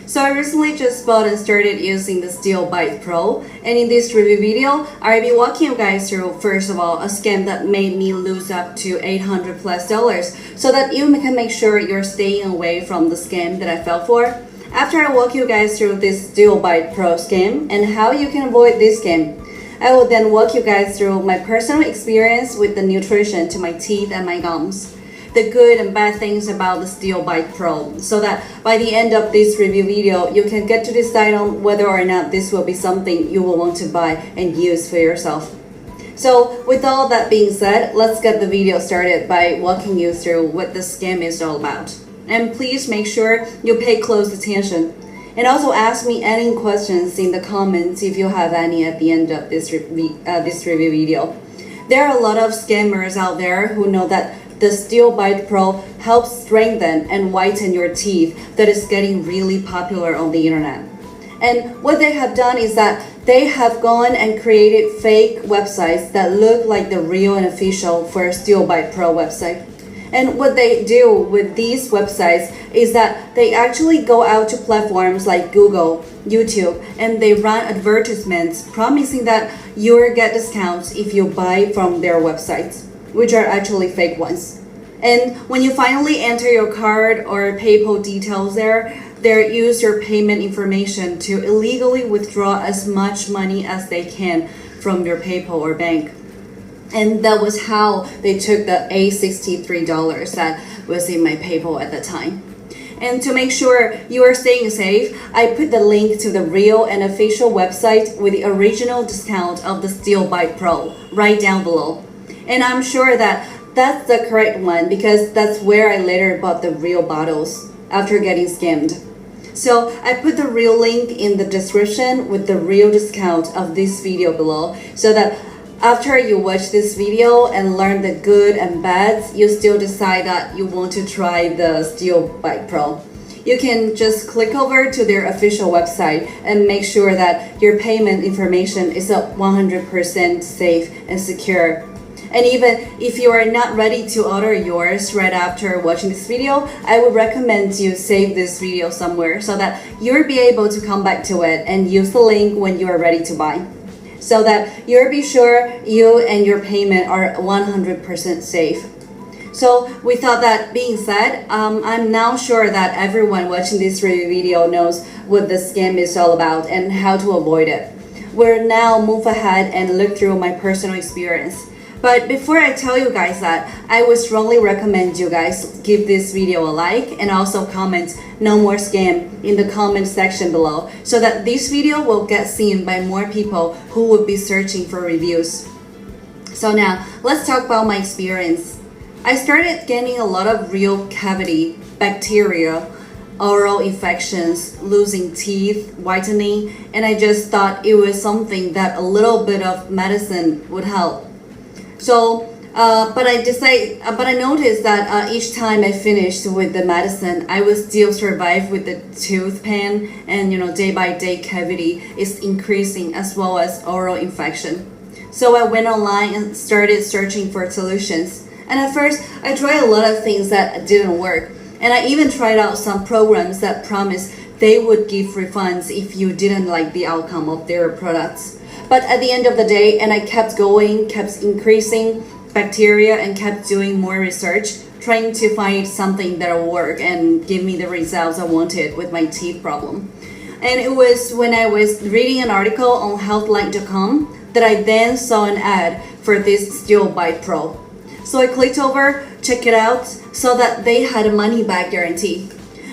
So I recently just bought and started using the Steel Bite Pro, and in this review video, I'll be walking you guys through, first of all, a scam that made me lose up to $800 plus, so that you can make sure you're staying away from the scam that I fell for. After I walk you guys through this Steel Bite Pro scam and how you can avoid this scam, I will then walk you guys through my personal experience with the nutrition to my teeth and my gums, the good and bad things about the Steel Bite Pro, so that by the end of this review video, you can get to decide on whether or not this will be something you will want to buy and use for yourself. So with all that being said, let's get the video started by walking you through what the scam is all about. And please make sure you pay close attention. And also ask me any questions in the comments if you have any at the end of this review video. There are a lot of scammers out there who know that the Steel Bite Pro helps strengthen and whiten your teeth that is getting really popular on the internet. And what they have done is that they have gone and created fake websites that look like the real and official for Steel Bite Pro website. And what they do with these websites is that they actually go out to platforms like Google, YouTube, and they run advertisements promising that you'll get discounts if you buy from their websites, which are actually fake ones. And when you finally enter your card or PayPal details there, they use your payment information to illegally withdraw as much money as they can from your PayPal or bank. And that was how they took the $63 that was in my PayPal at the time. And to make sure you are staying safe, I put the link to the real and official website with the original discount of the Steel Bite Pro right down below. And I'm sure that that's the correct one because that's where I later bought the real bottles after getting scammed. So I put the real link in the description with the real discount of this video below, so that after you watch this video and learn the good and bads, you still decide that you want to try the Steel Bite Pro. You can just click over to their official website and make sure that your payment information is 100% safe and secure. And even if you are not ready to order yours right after watching this video, I would recommend you save this video somewhere so that you'll be able to come back to it and use the link when you are ready to buy, so that you'll be sure you and your payment are 100% safe. So with all that being said, I'm now sure that everyone watching this review video knows what the scam is all about and how to avoid it. We'll now move ahead and look through my personal experience. But before I tell you guys that, I would strongly recommend you guys give this video a like and also comment "no more scam" in the comment section below, so that this video will get seen by more people who would be searching for reviews. So now, let's talk about my experience. I started getting a lot of real cavity, bacteria, oral infections, losing teeth, whitening, and I just thought it was something that a little bit of medicine would help. So, but I noticed that each time I finished with the medicine, I would still survive with the tooth pain, and day by day cavity is increasing, as well as oral infection. So I went online and started searching for solutions. And at first, I tried a lot of things that didn't work. And I even tried out some programs that promised they would give refunds if you didn't like the outcome of their products. But at the end of the day, and I kept going, kept increasing bacteria, and kept doing more research, trying to find something that will work and give me the results I wanted with my teeth problem. And it was when I was reading an article on healthline.com that I then saw an ad for this Steel Bite Pro. So I clicked over, checked it out, saw that they had a money back guarantee.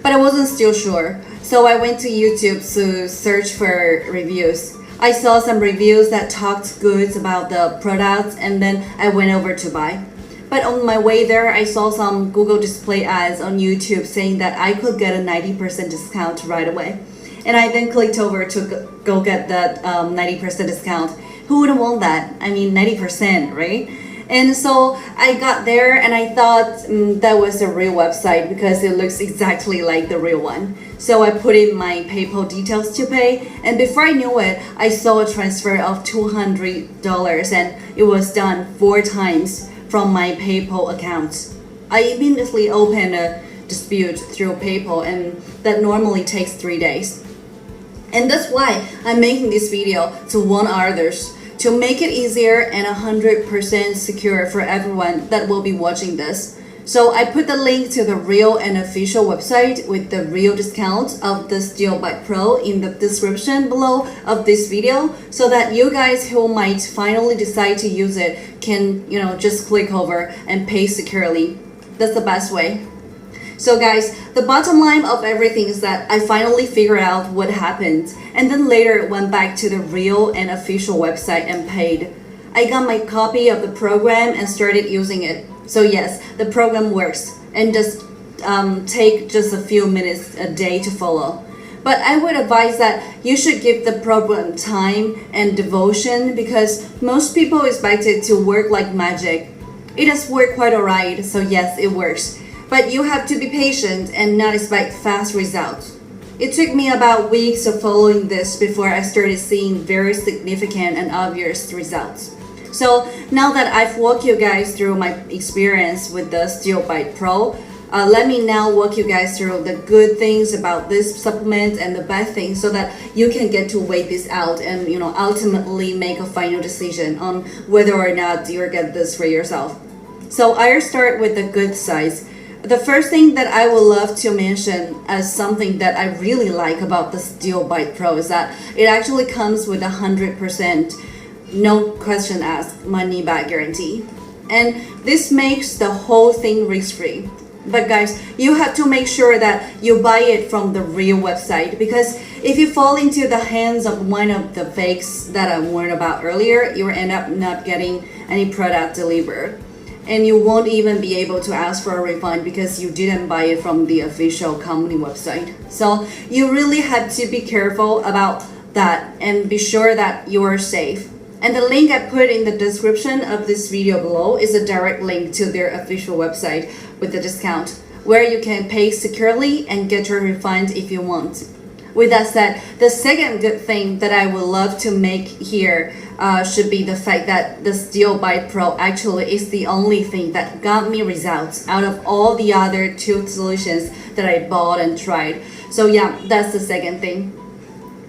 But I wasn't still sure, so I went to YouTube to search for reviews. I saw some reviews that talked good about the products, and then I went over to buy. But on my way there, I saw some Google display ads on YouTube saying that I could get a 90% discount right away. And I then clicked over to go get that 90% discount. Who would want that? I mean, 90%, right? And so I got there and I thought that was a real website because it looks exactly like the real one. So I put in my PayPal details to pay, and before I knew it, I saw a transfer of $200 and it was done 4 times from my PayPal account. I immediately opened a dispute through PayPal, and that normally takes 3 days. And that's why I'm making this video to warn others, to make it easier and 100% secure for everyone that will be watching this. So I put the link to the real and official website with the real discount of the Steel Bite Pro in the description below of this video, so that you guys who might finally decide to use it can, just click over and pay securely. That's the best way. So guys, the bottom line of everything is that I finally figured out what happened, and then later went back to the real and official website and paid. I got my copy of the program and started using it. So yes, the program works and just take just a few minutes a day to follow. But I would advise that you should give the program time and devotion, because most people expect it to work like magic. It does work quite alright, so yes, it works. But you have to be patient and not expect fast results. It took me about weeks of following this before I started seeing very significant and obvious results. So now that I've walked you guys through my experience with the Steel Bite Pro, let me now walk you guys through the good things about this supplement and the bad things, so that you can get to weigh this out and ultimately make a final decision on whether or not you'll get this for yourself. So I'll start with the good sides. The first thing that I would love to mention as something that I really like about the Steel Bite Pro is that it actually comes with 100% no question asked money back guarantee. And this makes the whole thing risk-free. But guys, you have to make sure that you buy it from the real website, because if you fall into the hands of one of the fakes that I warned about earlier, you will end up not getting any product delivered. And you won't even be able to ask for a refund because you didn't buy it from the official company website. So you really have to be careful about that and be sure that you are safe. And the link I put in the description of this video below is a direct link to their official website with the discount, where you can pay securely and get your refund if you want. With that said, the second good thing that I would love to make here should be the fact that the Steel Bite Pro actually is the only thing that got me results out of all the other tooth solutions that I bought and tried. So yeah, that's the second thing.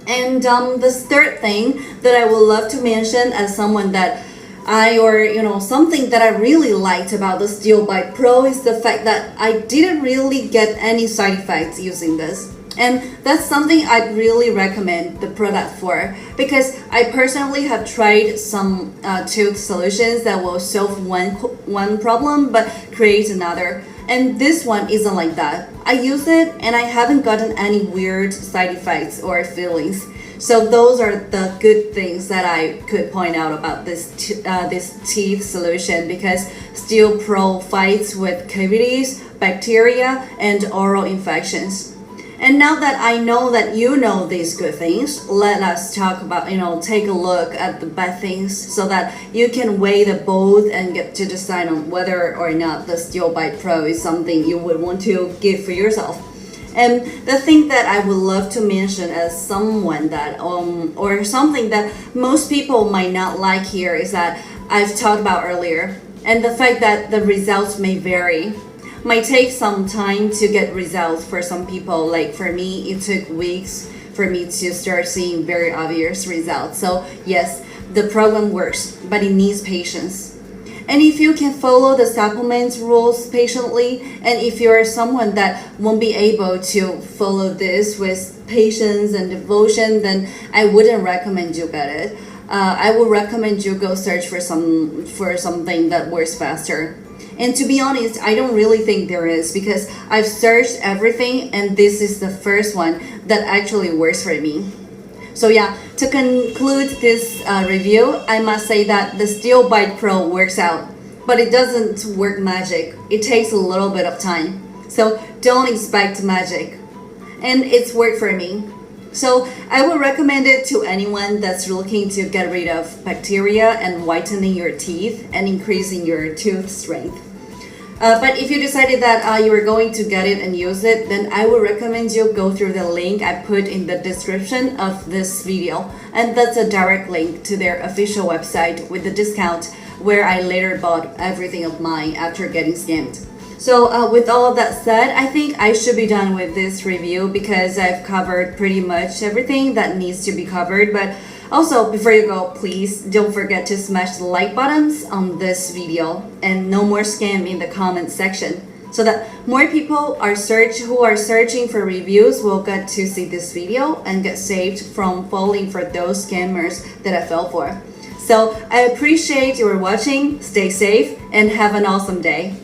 And the third thing that I would love to mention as someone that something that I really liked about the Steel Bite Pro is the fact that I didn't really get any side effects using this. And that's something I'd really recommend the product for, because I personally have tried some tooth solutions that will solve one problem but create another. And this one isn't like that. I use it and I haven't gotten any weird side effects or feelings. So those are the good things that I could point out about this teeth solution, because Steel Pro fights with cavities, bacteria, and oral infections. And now that I know that you know these good things, let us talk about, take a look at the bad things, so that you can weigh the both and get to decide on whether or not the Steel Bite Pro is something you would want to give for yourself. And the thing that I would love to mention as someone that, or something that most people might not like here, is that I've talked about earlier, and the fact that the results may vary. Might take some time to get results for some people. Like for me, it took weeks for me to start seeing very obvious results. So yes, the program works, but it needs patience. And if you can follow the supplements rules patiently, and if you're someone that won't be able to follow this with patience and devotion, then I wouldn't recommend you get it. I would recommend you go search for something that works faster. And to be honest, I don't really think there is, because I've searched everything and this is the first one that actually works for me. So yeah, to conclude this review, I must say that the Steel Bite Pro works out, but it doesn't work magic. It takes a little bit of time. So don't expect magic. And it's worked for me. So I would recommend it to anyone that's looking to get rid of bacteria and whitening your teeth and increasing your tooth strength. But if you decided that you were going to get it and use it, then I would recommend you go through the link I put in the description of this video. And that's a direct link to their official website with the discount, where I later bought everything of mine after getting scammed. So with all of that said, I think I should be done with this review because I've covered pretty much everything that needs to be covered. But also, before you go, please don't forget to smash the like buttons on this video and no more scam in the comment section, so that more people who are searching for reviews will get to see this video and get saved from falling for those scammers that I fell for. So I appreciate your watching, stay safe, and have an awesome day.